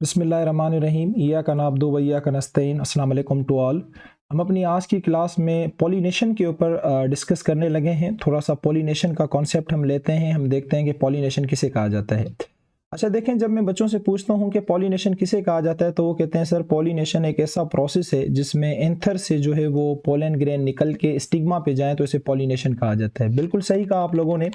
बिस्मिल्लाहिर्रहमानिर्रहीम इय्याका नअब्दु व इय्याका नस्तईन। अस्सलाम वालेकुम टू ऑल। हम अपनी आज की क्लास में पॉलिनेशन के ऊपर डिस्कस करने लगे हैं। थोड़ा सा पॉलिनेशन का कॉन्सेप्ट हम लेते हैं, हम देखते हैं कि पॉलिनेशन किसे कहा जाता है। अच्छा देखें, जब मैं बच्चों से पूछता हूं कि पॉलिनेशन किसे कहा जाता है तो वो कहते हैं सर पॉलिनेशन एक ऐसा प्रोसेस है जिसमें एंथर से जो है वो पोलन ग्रेन निकल के स्टिग्मा पे जाए तो इसे पॉलिनेशन कहा जाता है। बिल्कुल सही कहा आप लोगों ने।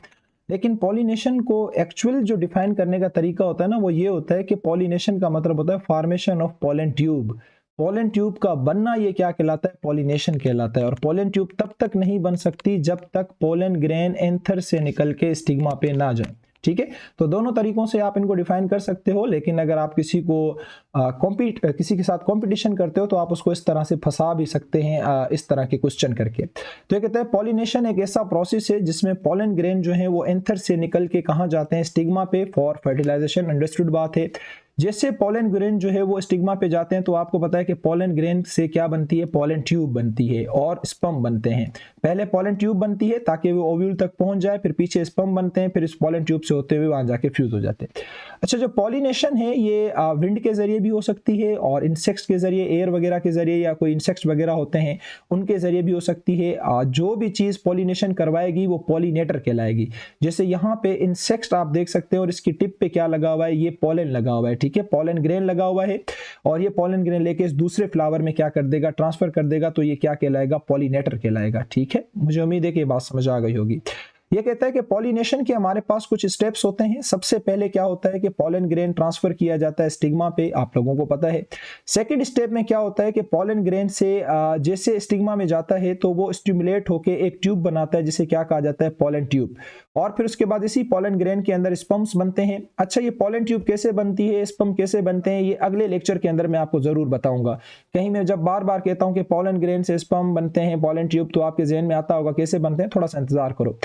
लेकिन पॉलिनेशन को एक्चुअल जो डिफाइन करने का तरीका होता है ना, वो ये होता है कि पॉलिनेशन का मतलब होता है formation of pollen tube. Pollen tube का बनना ये क्या कहलाता है? पॉलिनेशन कहलाता है। और पोलन ट्यूब तब तक नहीं बन सकती जब तक पोलन ग्रेन एंथर से निकल के स्टिग्मा पे ना जाए। ठीक है, तो दोनों तरीकों से आप इनको डिफाइन कर सकते हो। लेकिन अगर आप किसी के साथ कंपटीशन करते हो तो आप उसको इस तरह से फंसा भी सकते हैं, इस तरह के क्वेश्चन करके। तो ये कहते हैं पॉलिनेशन एक ऐसा प्रोसेस है जिसमें पोलन ग्रेन जो है वो एंथर से निकल के कहाँ जाते हैं? स्टिग्मा पे फॉर फर्टिलाइजेशन। अंडरस्टूड बात है। जैसे पोलन ग्रेन जो है वो स्टिग्मा पे जाते हैं तो आपको पता है कि पोलन ग्रेन से क्या बनती है? पोलन ट्यूब बनती है और स्पर्म बनते हैं। पहले पोलन ट्यूब बनती है ताकि वो ओव्यूल तक पहुंच जाए, फिर पीछे स्पर्म बनते हैं, फिर इस पोलन ट्यूब से होते हुए वहां जाके फ्यूज हो जाते हैं। अच्छा, जो पॉलिनेशन है ये विंड के जरिए भी हो सकती है और इंसेक्ट्स के जरिए, एयर वगैरह के जरिए, या कोई इंसेक्ट्स वगैरह होते हैं उनके जरिए भी हो सकती है। जो भी चीज़ पॉलिनेशन करवाएगी वो पॉलिनेटर कहलाएगी। जैसे यहाँ पे इंसेक्ट्स आप देख सकते हो और इसकी टिप पे क्या लगा हुआ है? ये पोलन लगा हुआ है। ठीक है, पोलन ग्रेन लगा हुआ है और ये पोलन ग्रेन लेके इस दूसरे फ्लावर में क्या कर देगा? ट्रांसफर कर देगा। तो ये क्या कहलाएगा? पॉलिनेटर कहलाएगा। ठीक है, मुझे उम्मीद है कि ये बात समझ आ गई होगी। ये कहता है कि पॉलिनेशन के हमारे पास कुछ स्टेप्स होते हैं। सबसे पहले क्या होता है कि पोलन ग्रेन ट्रांसफर किया जाता है स्टिग्मा पे, आप लोगों को पता है। सेकंड स्टेप में क्या होता है कि पोलन ग्रेन से जैसे स्टिग्मा में जाता है तो वो स्टिमुलेट होकर एक ट्यूब बनाता है जिसे क्या कहा जाता है? Pollen tube. और फिर उसके बाद इसी पोलन ग्रेन के अंदर स्पर्म्स बनते हैं। अच्छा, ये पोलन ट्यूब कैसे बनती है, स्पर्म कैसे बनते हैं, ये अगले लेक्चर के अंदर मैं आपको जरूर बताऊंगा। कहीं मैं जब बार बार कहता हूं कि पोलन ग्रेन से स्पर्म बनते हैं, पोलन ट्यूब, तो आपके जहन में आता होगा कैसे बनते हैं। थोड़ा सा इंतजार करो।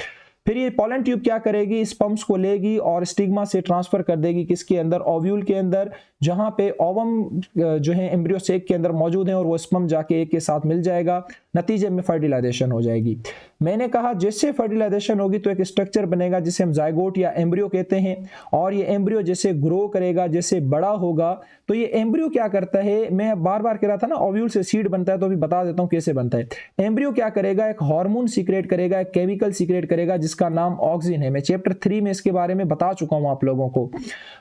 फिर ये पोलन ट्यूब क्या करेगी? स्पर्म्स को लेगी और स्टिग्मा से ट्रांसफर कर देगी किसके अंदर? ओव्यूल के अंदर, जहां पे ओवम जो है एम्ब्रियो सेक के अंदर मौजूद है और वो स्पर्म जाके एक के साथ मिल जाएगा। नतीजे में फर्टिलाइजेशन हो जाएगी। मैंने कहा जैसे फर्टिलाइजेशन होगी तो एक स्ट्रक्चर बनेगा जिसे हम जाइगोट या एम्ब्रियो कहते हैं। और ये एम्ब्रियो जैसे ग्रो करेगा, जैसे बड़ा होगा, तो ये एम्ब्रियो क्या करता है? मैं बार बार कह रहा था ना ओव्यूल से सीड बनता है, तो अभी बता देता हूं कैसे बनता है। एम्ब्रियो क्या करेगा? एक हार्मोन सीक्रेट करेगा, एक केमिकल सीक्रेट करेगा जिसका नाम ऑक्सिन है। मैं चैप्टर 3 में इसके बारे में बता चुका हूं आप लोगों को।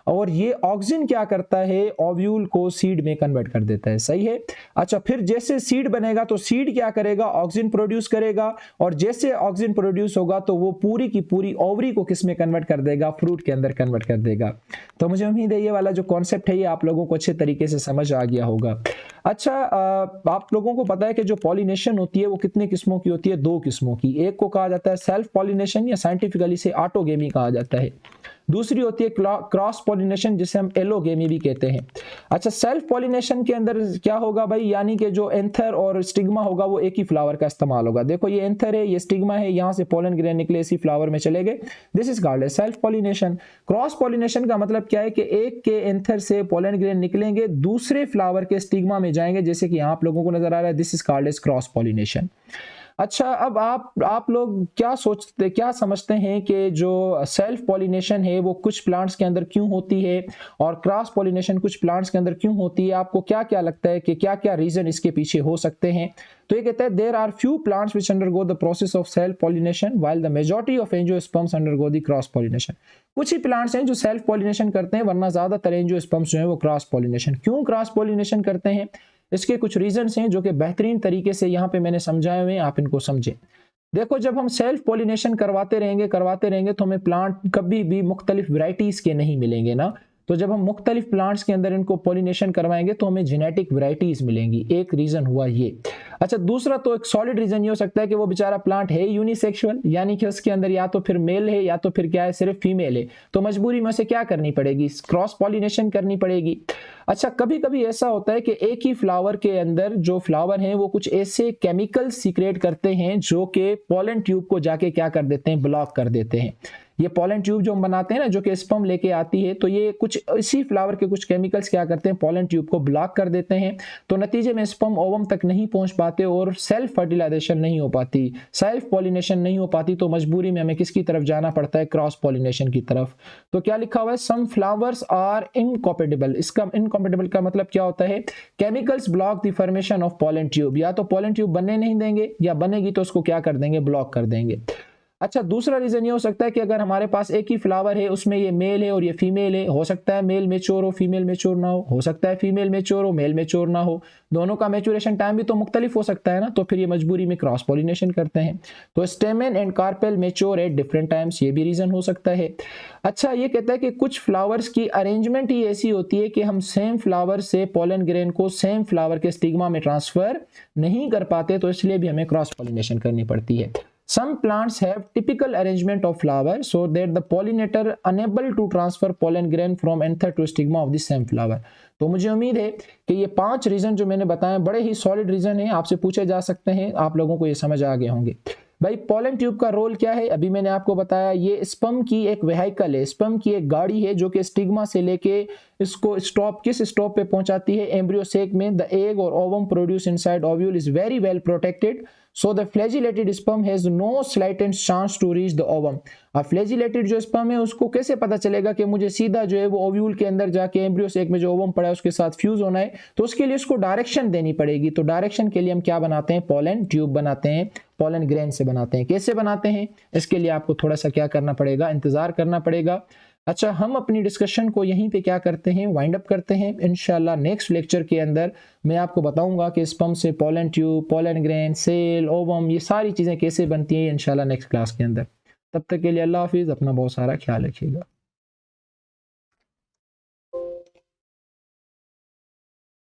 और ये ऑक्सिन क्या करता है? ओव्यूल को सीड में कन्वर्ट कर देता है। सही है। अच्छा, फिर जैसे सीड बनेगा तो सीड क्या करेगा? ऑक्सिन प्रोड्यूस करेगा। और जैसे ऑक्सिन प्रोड्यूस होगा तो वो पूरी की पूरी ओवरी को किस में कन्वर्ट कर देगा? फ्रूट के अंदर कन्वर्ट कर देगा। तो मुझे उम्मीद है ये वाला जो कॉन्सेप्ट है ये आप लोगों को अच्छे तरीके से समझ आ गया होगा। अच्छा, आप लोगों को पता है कि जो पॉलिनेशन होती है वो कितने किस्मों की होती है? 2 किस्मों की। एक को कहा जाता है सेल्फ पॉलिनेशन या साइंटिफिकली से ऑटोगेमी कहा जाता है। दूसरी होती है क्रॉस पॉलिनेशन जिसे हम एलोगेमी भी कहते हैं। अच्छा, सेल्फ पॉलिनेशन के अंदर क्या होगा भाई? यानी कि जो एंथर और स्टिग्मा होगा वो एक ही फ्लावर का इस्तेमाल होगा। देखो ये एंथर है, ये स्टिग्मा है, यहां से पोलन ग्रेन निकले इसी फ्लावर में चले गए। This is called self pollination. Cross pollination का मतलब क्या है कि एक के एंथर से पोलन ग्रेन निकलेंगे, दूसरे फ्लावर के स्टिग्मा में जाएंगे, जैसे कि आप लोगों को नजर आ रहा है। This is called as cross pollination. अच्छा, अब आप लोग क्या समझते हैं कि जो सेल्फ पॉलिनेशन है वो कुछ प्लांट्स के अंदर क्यों होती है और क्रॉस पॉलिनेशन कुछ प्लांट्स के अंदर क्यों होती है? आपको क्या क्या लगता है कि क्या क्या रीजन इसके पीछे हो सकते हैं? तो ये कहता है there are few plants which undergo the process of self pollination while the majority of angiosperms undergo the cross pollination. कुछ ही प्लांट्स हैं जो सेल्फ पॉलिनेशन करते हैं, वरना ज्यादातर एंजियोस्पर्म्स जो है वो क्रॉस पॉलिनेशन। क्यों क्रॉस पॉलिनेशन करते हैं? इसके कुछ रीजंस हैं जो कि बेहतरीन तरीके से यहाँ पे मैंने समझाए हुए हैं, आप इनको समझें। देखो, जब हम सेल्फ पॉलिनेशन करवाते रहेंगे तो हमें प्लांट कभी भी मुख्तलिफ वैरायटीज के नहीं मिलेंगे ना। तो जब हम मुख्तलिफ प्लांट्स के अंदर इनको पॉलिनेशन करवाएंगे तो हमें जेनेटिक वैरायटीज मिलेंगी। एक रीजन हुआ ये। अच्छा, दूसरा तो एक सॉलिड रीजन ये हो सकता है कि वो बेचारा प्लांट है यूनिसेक्सुअल, यानी कि उसके अंदर या तो फिर मेल है या तो फिर क्या है, सिर्फ फीमेल है। तो मजबूरी में उसे क्या करनी पड़ेगी? क्रॉस पॉलिनेशन करनी पड़ेगी। अच्छा, कभी कभी ऐसा होता है कि एक ही फ्लावर के अंदर जो फ्लावर हैं वो कुछ ऐसे केमिकल सीक्रेट करते हैं जो कि पोलन ट्यूब को जाके क्या कर देते हैं? ब्लॉक कर देते हैं। ये पॉलन ट्यूब जो हम बनाते हैं ना, जो कि स्पर्म लेके आती है, तो ये कुछ इसी फ्लावर के कुछ केमिकल्स क्या करते हैं, पॉलन ट्यूब को ब्लॉक कर देते हैं। तो नतीजे में स्पर्म ओवम तक नहीं पहुंच पाते और सेल्फ फर्टिलाइजेशन नहीं हो पाती, सेल्फ पॉलिनेशन नहीं हो पाती। तो मजबूरी में हमें किसकी तरफ जाना पड़ता है, क्रॉस पॉलिनेशन की तरफ। तो क्या लिखा हुआ है, सम फ्लावर्स आर इनकॉम्पेटिबल। इसका इनकॉम्पेटिबल का मतलब क्या होता है, chemicals block the formation of pollen tube. या तो पॉलन ट्यूब बनने नहीं देंगे, या बनेगी तो उसको क्या कर देंगे, ब्लॉक कर देंगे। अच्छा, दूसरा रीजन ये हो सकता है कि अगर हमारे पास एक ही फ्लावर है, उसमें ये मेल है और ये फीमेल है, हो सकता है मेल मेच्योर हो, फीमेल मेच्योर ना हो सकता है फीमेल मेच्योर हो, मेल मेच्योर ना हो, दोनों का मैच्योरेशन टाइम भी तो मुख्तलिफ हो सकता है ना। तो फिर ये मजबूरी में क्रॉस पॉलिनेशन करते हैं। तो स्टेमन and carpel mature at different times, ये भी रीजन हो सकता है। अच्छा, ये कहता है कि कुछ फ्लावर्स की अरेंजमेंट ही ऐसी होती है कि हम सेम फ्लावर से पोलन ग्रेन को सेम फ्लावर के स्टिग्मा में ट्रांसफर नहीं कर पाते, तो इसलिए भी हमें क्रॉस पॉलिनेशन करनी पड़ती है। Some plants have typical arrangement of flower so that the pollinator unable to transfer pollen grain from anther to stigma of the same flower। तो मुझे उम्मीद है कि ये 5 रीजन जो मैंने बताए बड़े ही सॉलिड रीजन हैं, आपसे पूछे जा सकते हैं, आप लोगों को ये समझ आ गए होंगे। भाई पोलन ट्यूब का रोल क्या है, अभी मैंने आपको बताया, ये स्पर्म की एक वेहिकल है, स्पर्म की एक गाड़ी है जो कि स्टिग्मा से लेके इसको किस स्टॉप पे पहुंचाती है, एम्ब्रियो सेक में। द एग और ovum produce inside ovule is very well protected, so the flagellated sperm has no slightest chance to reach the ovum। अब फ्लैजिलेटेड जो स्पर्म है उसको कैसे पता चलेगा कि मुझे सीधा जो है वो ओव्यूल के अंदर जाके एम्ब्रियो सेक में जो ओवम पड़ा है उसके साथ फ्यूज होना है, तो उसके लिए उसको डायरेक्शन देनी पड़ेगी। तो डायरेक्शन के लिए हम क्या बनाते हैं, पोलन ट्यूब बनाते हैं, पोलन ग्रेन से बनाते हैं। कैसे बनाते हैं, इसके लिए आपको थोड़ा सा क्या करना पड़ेगा, इंतजार करना पड़ेगा। अच्छा, हम अपनी डिस्कशन को यहीं पे क्या करते हैं, वाइंड अप करते हैं। इंशाल्लाह नेक्स्ट लेक्चर के अंदर मैं आपको बताऊंगा कि स्पर्म से pollen tube, pollen grain, cell, ovum, ये सारी चीज़ें कैसे बनती हैं इंशाल्लाह नेक्स्ट क्लास के अंदर। तब तक के लिए अल्लाह हाफिज़, अपना बहुत सारा ख्याल रखिएगा।